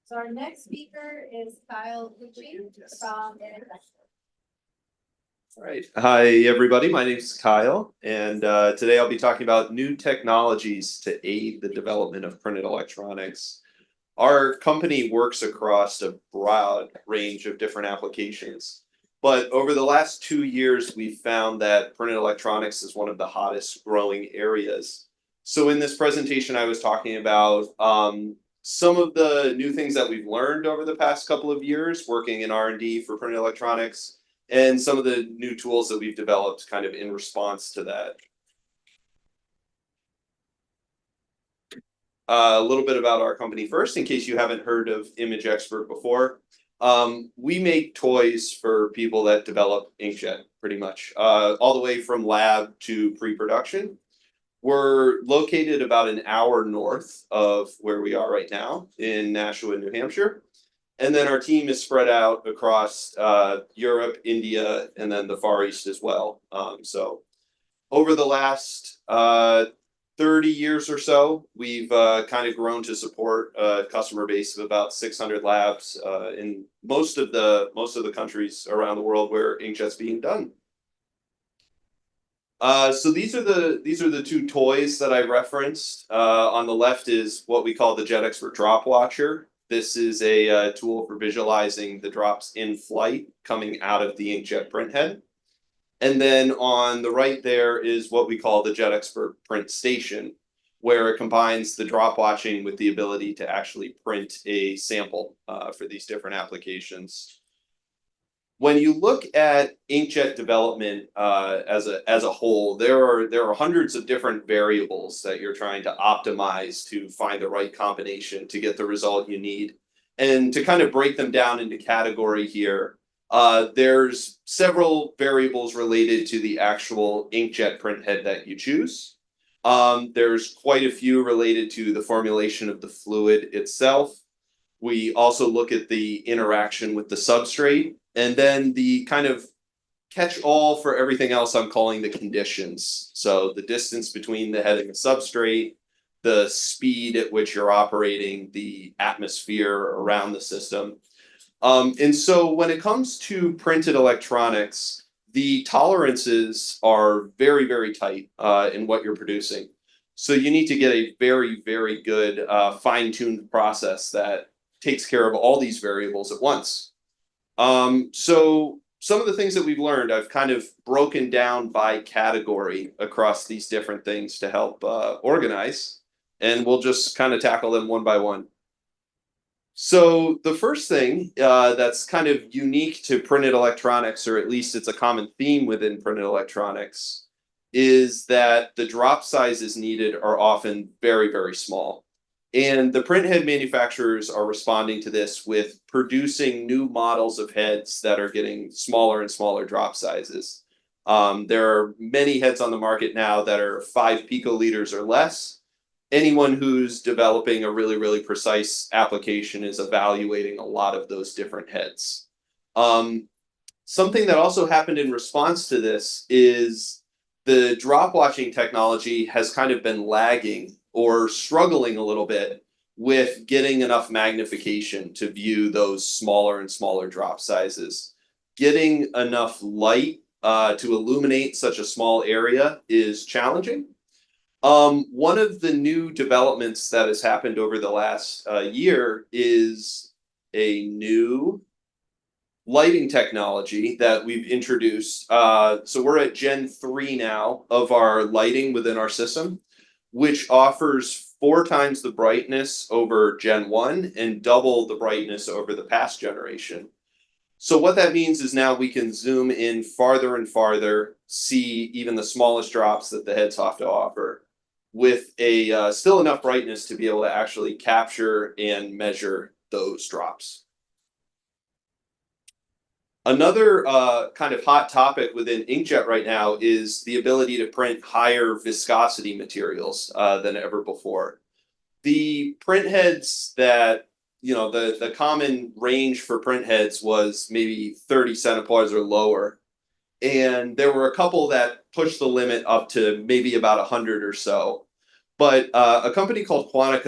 So our next speaker is Kyle Pucci from All right. Hi, everybody. My name is Kyle, and today I'll be talking about new technologies to aid the development of printed electronics. Our company works across a broad range of different applications, but over the last 2 years, we've found that printed electronics is one of the hottest growing areas. So in this presentation, I was talking about some of the new things that we've learned over the past couple of years working in R&D for printed electronics, and some of the new tools that we've developed kind of in response to that. A little bit about our company first, in case you haven't heard of ImageXpert before. We make toys for people that develop inkjet, pretty much, all the way from lab to pre-production. We're located about an hour north of where we are right now in Nashua, New Hampshire. And then our team is spread out across Europe, India, and then the Far East as well. So over the last 30 years or so, we've kind of grown to support a customer base of about 600 labs in most of the countries around the world where inkjet's being done. So these are the two toys that I referenced. On the left is what we call the JetXpert Drop Watcher. This is a tool for visualizing the drops in flight coming out of the inkjet printhead. And then on the right there is what we call the JetXpert Print Station, where it combines the drop watching with the ability to actually print a sample for these different applications. When you look at inkjet development as a whole, there are hundreds of different variables that you're trying to optimize to find the right combination to get the result you need. And to kind of break them down into category here, there's several variables related to the actual inkjet printhead that you choose. There's quite a few related to the formulation of the fluid itself. We also look at the interaction with the substrate, and then the kind of catch-all for everything else I'm calling the conditions. So the distance between the head and the substrate, the speed at which you're operating, the atmosphere around the system. And so when it comes to printed electronics, the tolerances are very, very tight in what you're producing. So you need to get a very, very good fine-tuned process that takes care of all these variables at once. So some of the things that we've learned, I've kind of broken down by category across these different things to help organize, and we'll just kind of tackle them one by one. So the first thing that's kind of unique to printed electronics, or at least it's a common theme within printed electronics, is that the drop sizes needed are often very, very small. And the printhead manufacturers are responding to this with producing new models of heads that are getting smaller and smaller drop sizes. There are many heads on the market now that are 5 picoliters or less. Anyone who's developing a really, really precise application is evaluating a lot of those different heads. Something that also happened in response to this is the drop watching technology has kind of been lagging or struggling a little bit with getting enough magnification to view those smaller and smaller drop sizes. Getting enough light to illuminate such a small area is challenging. One of the new developments that has happened over the last year is a new lighting technology that we've introduced. So we're at Gen 3 now of our lighting within our system, which offers 4 times the brightness over Gen 1 and double the brightness over the past generation. So what that means is now we can zoom in farther and farther, see even the smallest drops that the heads have to offer, with a still enough brightness to be able to actually capture and measure those drops. Another kind of hot topic within inkjet right now is the ability to print higher viscosity materials than ever before. The print heads that, the common range for print heads was maybe 30 centipoise or lower. And there were a couple that pushed the limit up to maybe about 100 or so. But a company called Quantica